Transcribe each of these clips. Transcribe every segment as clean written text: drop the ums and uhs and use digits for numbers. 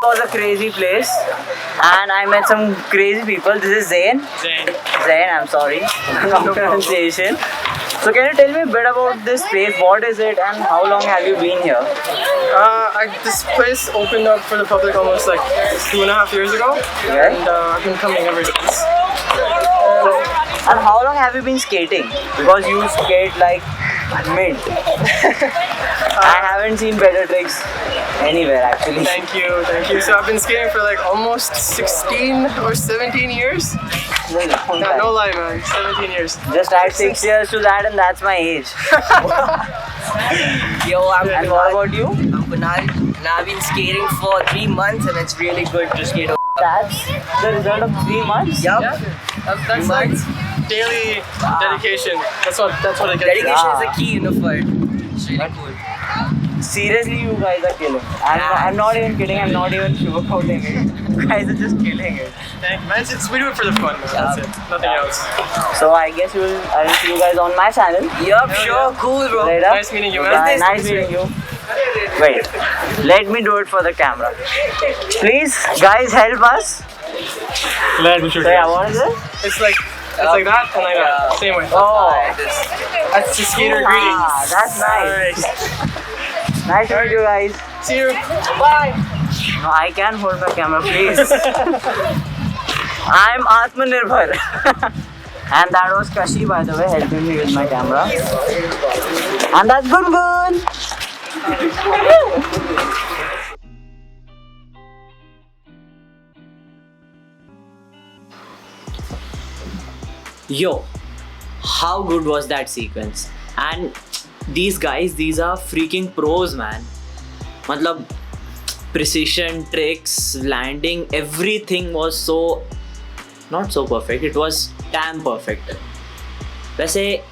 was a crazy place and I met some crazy people. This is Zain. Zain, I'm sorry. Wrong pronunciation. So can you tell me a bit about this place? What is it and how long have you been here? This place opened up for the public almost like 2.5 years ago, and I've been coming ever since. And how long have you been skating? Because you skate like mint. I haven't seen better tricks anywhere actually. Thank you. So I've been skating for like almost 16 or 17 years. Yeah, no lie, man, 17 years. Just add 6 years to that and that's my age. Yo, And what about you? I'm Kunal, and I've been skating for 3 months, and it's really good to skate. That's the result of 3 months? Yup. That's like daily dedication. That's what I get. Dedication is the key, for it. It's really cool. Seriously, you guys are killing. I'm not even kidding. I'm not even sugarcoating it. You guys are just killing it. Man, we do it for the fun, man. That's it. Nothing else. So I guess I'll see you guys on my channel Yup, Hell sure, yeah. cool, bro. later. Nice meeting you, man. Bye, nice meeting you. Wait, let me do it for the camera. Please, guys, help us. Glad we should. So yeah, what is it? It's like that and like that. Same way. Oh, That's the skater greeting. that's nice. Nice to meet you guys. See you. Bye. No, I can hold my camera, please. I'm Atmanirbhar. And that was Kashi, by the way, helping me with my camera. And that's Gungun. Yo, how good was that sequence? And these guys, these are freaking pros, man. Matlab, precision, tricks, landing, everything was so not so perfect. It was damn perfect. वैसे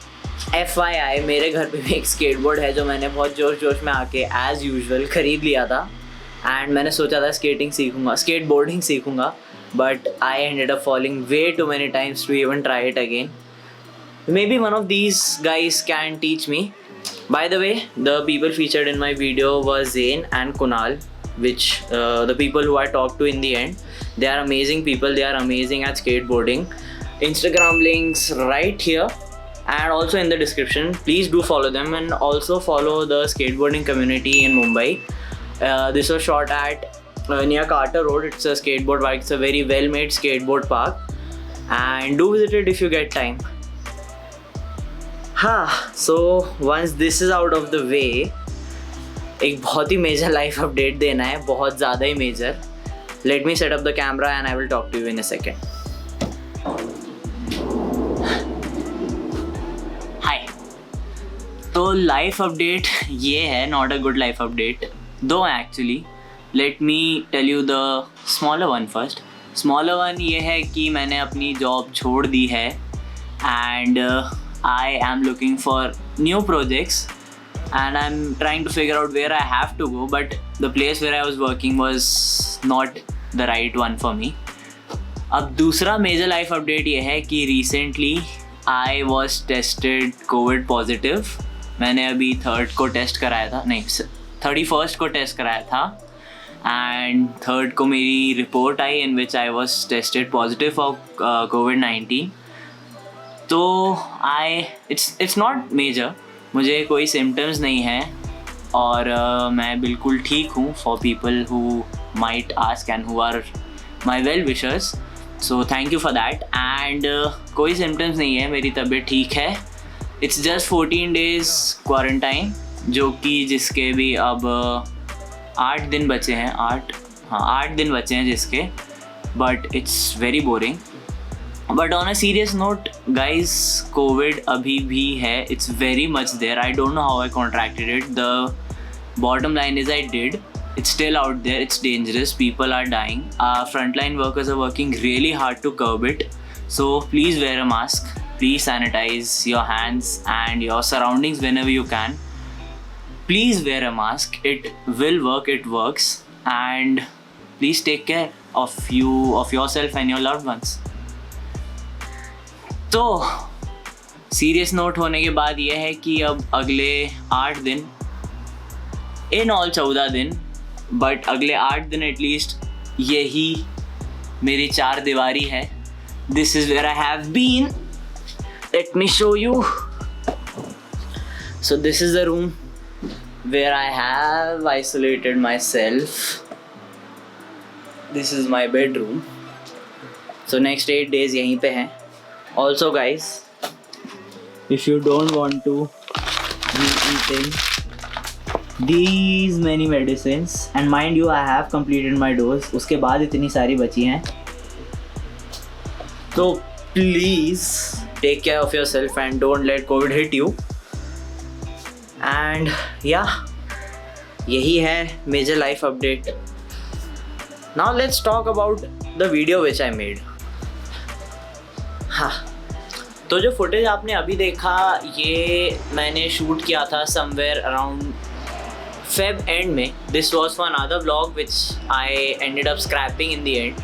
FYI मेरे घर पे भी एक skateboard है जो मैंने बहुत जोश में आके एज यूजुअल ख़रीद लिया था एंड मैंने सोचा था skateboarding सीखूंगा but I ended up falling way too many times to even try it again. Maybe one of these guys can teach me. By the way, the people featured in my video were Zain and Kunal, which the people who I talked to in the end. They are amazing people. They are amazing at skateboarding. Instagram links right here and also in the description. Please do follow them and also follow the skateboarding community in Mumbai. This was shot at near Carter Road. It's a skateboard park. It's a very well made skateboard park and do visit it if you get time. So once this is out of the way, एक बहुत ही major life update देना है, बहुत ज़्यादा ही major. Let me set up the camera and I will talk to you in a second. Hi. तो life update ये है, not a good life update. Though actually, let me tell you the smaller one first. Smaller one ये है कि मैंने अपनी job छोड़ दी है and I am looking for new projects and I'm trying to figure out where I have to go, but the place where I was working was not the right one for me. अब दूसरा major life update ये है कि recently I was tested COVID positive. मैंने अभी 3rd को test कराया था, नहीं 31st को टेस्ट कराया था and 3rd को मेरी report I in which I was tested positive for COVID-19. तो it's not major, मुझे कोई symptoms नहीं है और मैं बिल्कुल ठीक हूँ for people who might ask and who are my well wishers. So thank you for that. And कोई symptoms नहीं है, मेरी तबीयत ठीक है. It's just 14 days quarantine जो कि जिसके भी अब 8 दिन बचे हैं, 8 दिन बचे हैं जिसके, but it's very boring. But on a serious note, guys, COVID अभी भी है. It's very much there. I don't know how I contracted it. The bottom line is I did. It's still out there. It's dangerous. People are dying. Our frontline workers are working really hard to curb it. So please wear a mask. Please sanitize your hands and your surroundings whenever you can. Please wear a mask. It will work. It works. And please take care of yourself and your loved ones. तो serious note होने के बाद ये है कि अब अगले 8 दिन इन ऑल 14 दिन बट अगले 8 दिन एटलीस्ट यही मेरी 4 दीवारी है. This is where I have been. Let me show you. So this is the room where I have isolated myself. This is my bedroom. So next 8 days यहीं पे हैं. Also guys, if you don't want to be eating these many medicines, and mind you I have completed my dose, उसके बाद इतनी सारी बची हैं, तो please take care of yourself and don't let COVID hit you. And या यही है major life update. Now let's talk about the video which I made. हाँ, तो जो फुटेज आपने अभी देखा ये मैंने शूट किया था समवेयर अराउंड फेब एंड में. This was for another vlog which I ended up scrapping in the end,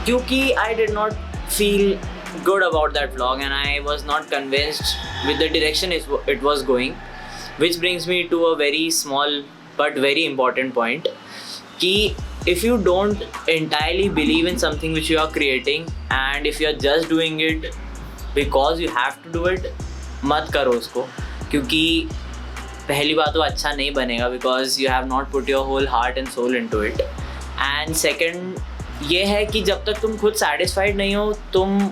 क्योंकि I did not feel good about that vlog and I was not convinced with the direction it was going, which brings me to a very small but very important point कि if you don't entirely believe in something which you are creating and if you are just doing it because you have to do it, मत करो उसको, क्योंकि पहली बात वो अच्छा नहीं बनेगा because you have not put your whole heart and soul into it, and second ये है कि जब तक तुम खुद satisfied नहीं हो तुम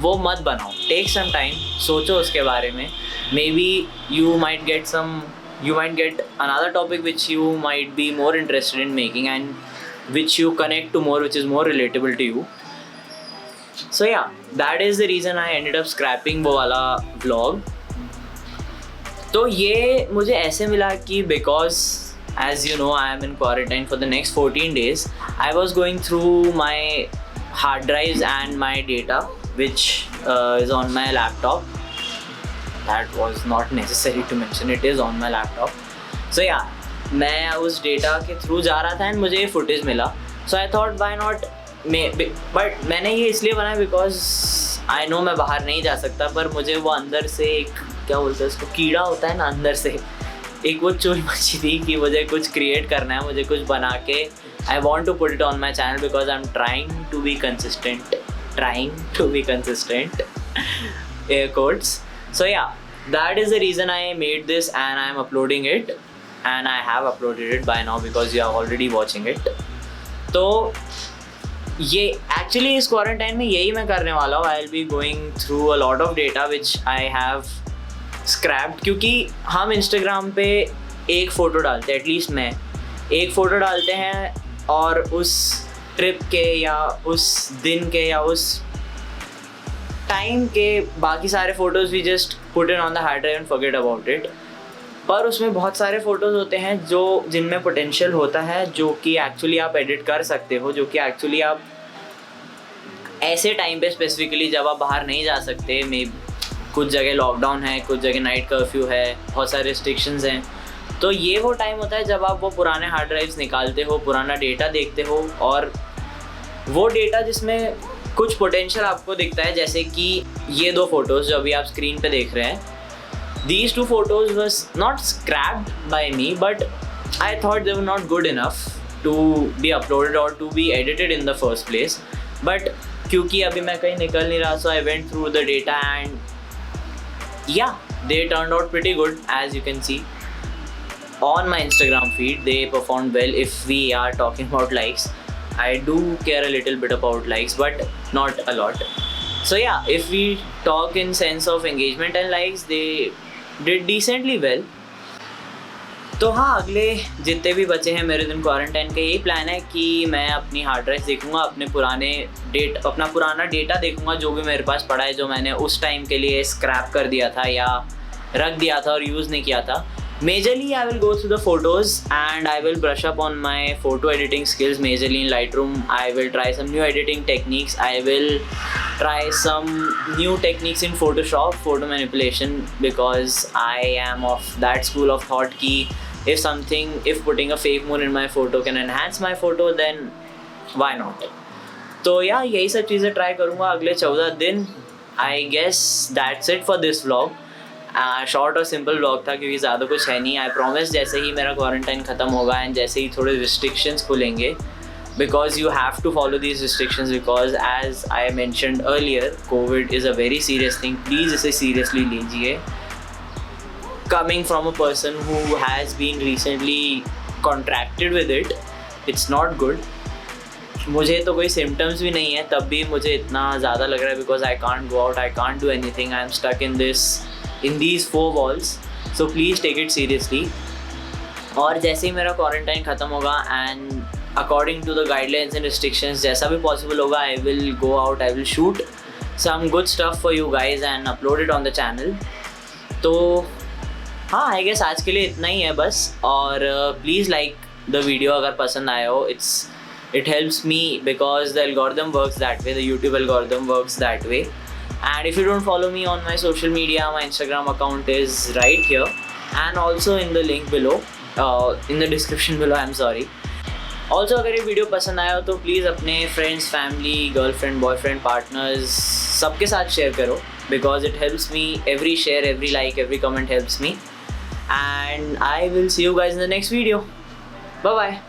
वो मत बनाओ. टेक सम टाइम, सोचो उसके बारे में. Maybe you might get another topic which you might be more interested in making and which you connect to more, which is more relatable to you. So yeah that is the reason I ended up scrapping वो वाला vlog. तो ये मुझे ऐसे मिला कि because as you know I am in quarantine for the next 14 days, I was going through my hard drives and my data which is on my laptop. That was not necessary to mention, it is on my laptop. So yeah, मैं उस data के through जा रहा था and मुझे ये footage मिला. So I thought why not, but मैंने ये इसलिए बनाया because I know मैं बाहर नहीं जा सकता, पर मुझे वो अंदर से एक क्या बोलते हैं उसको, कीड़ा होता है ना अंदर से, एक वो चुल मची थी कि मुझे कुछ क्रिएट करना है, मुझे कुछ बना के I want to put it on my channel because I am trying to be consistent air codes. So yeah that is the reason I made this and I am uploading it and I have uploaded it by now because you are already watching it. तो ये actually इस quarantine में यही मैं करने वाला हूँ. I will be going through a lot of data which I have scraped, क्योंकि हम इंस्टाग्राम पे एक फ़ोटो डालते हैं, एटलीस्ट मैं एक फ़ोटो डालते हैं और उस ट्रिप के या उस दिन के या उस टाइम के बाकी सारे फ़ोटोज़ भी just put in on the hard drive and forget about it. पर उसमें बहुत सारे फ़ोटोज़ होते हैं जो जिनमें पोटेंशियल होता है, जो कि एक्चुअली आप एडिट कर सकते हो, जो कि एक्चुअली आप ऐसे टाइम पे स्पेसिफिकली जब आप बाहर नहीं जा सकते, मे कुछ जगह लॉकडाउन है, कुछ जगह नाइट कर्फ्यू है, बहुत सारे रिस्ट्रिक्शंस हैं, तो ये वो टाइम होता है जब आप वो पुराने हार्ड ड्राइव्स निकालते हो, पुराना डेटा देखते हो, और वो डेटा जिसमें कुछ पोटेंशियल आपको दिखता है. जैसे कि ये 2 फोटोज़ जो अभी आप स्क्रीन पे देख रहे हैं, these 2 photos was not scrapped by me, but I thought they were not good enough to be uploaded or to be edited in the first place. But क्योंकि अभी मैं कहीं निकल नहीं रहा, so I went through the data and yeah, they turned out pretty good. As you can see on my Instagram feed, they performed well. If we are talking about likes, I do care a little bit about likes, but not a lot. So yeah, if we talk in sense of engagement and likes, they did decently well. तो हाँ, अगले जितने भी बचे हैं मेरे दिन quarantine का, यही प्लान है कि मैं अपनी हार्ड ड्राइव देखूँगा, अपना पुराना डेटा देखूँगा जो भी मेरे पास पड़ा है, जो मैंने उस टाइम के लिए स्क्रैप कर दिया था या रख दिया था और यूज़ नहीं किया था. Majorly I will go through the photos and I will brush up on my photo editing skills, majorly in Lightroom. I will try some new editing techniques. I will try some new techniques in Photoshop, photo manipulation, because I am of that school of thought ki if putting a fake moon in my photo can enhance my photo, then why not? तो यार यही सब चीज़ें try करूँगा अगले 14 दिन. I guess that's it for this vlog. Short और simple blog था क्योंकि ज़्यादा कुछ है नहीं. आई प्रॉमिस जैसे ही मेरा क्वारंटाइन ख़त्म होगा एंड जैसे ही थोड़े रिस्ट्रिक्शंस खुलेंगे, because you have to follow these restrictions, because as I mentioned earlier, COVID is a very serious thing. Please इसे seriously लीजिए. Coming from a person who has been recently contracted with it, it's not good. मुझे तो कोई symptoms भी नहीं है, तब भी मुझे इतना ज़्यादा लग रहा है because I can't go out, I can't do anything. I am stuck in these four walls. So please take it seriously. और जैसे ही मेरा क्वारंटाइन ख़त्म होगा and according to the guidelines and restrictions, जैसा भी possible होगा, I will go out, I will shoot some good stuff for you guys and upload it on the channel. तो हाँ, I guess आज के लिए इतना ही है बस. और please like the video अगर पसंद आया हो. It helps me because the algorithm works that way, the YouTube algorithm works that way. And if you don't follow me on my social media, my Instagram account is right here and also in the link below, in the description below, I'm sorry. Also अगर ये video पसंद आया हो तो please अपने friends, family, girlfriend, boyfriend, partners सबके साथ share करो because it helps me. Every share, every like, every comment helps me. And I will see you guys in the next video. Bye bye.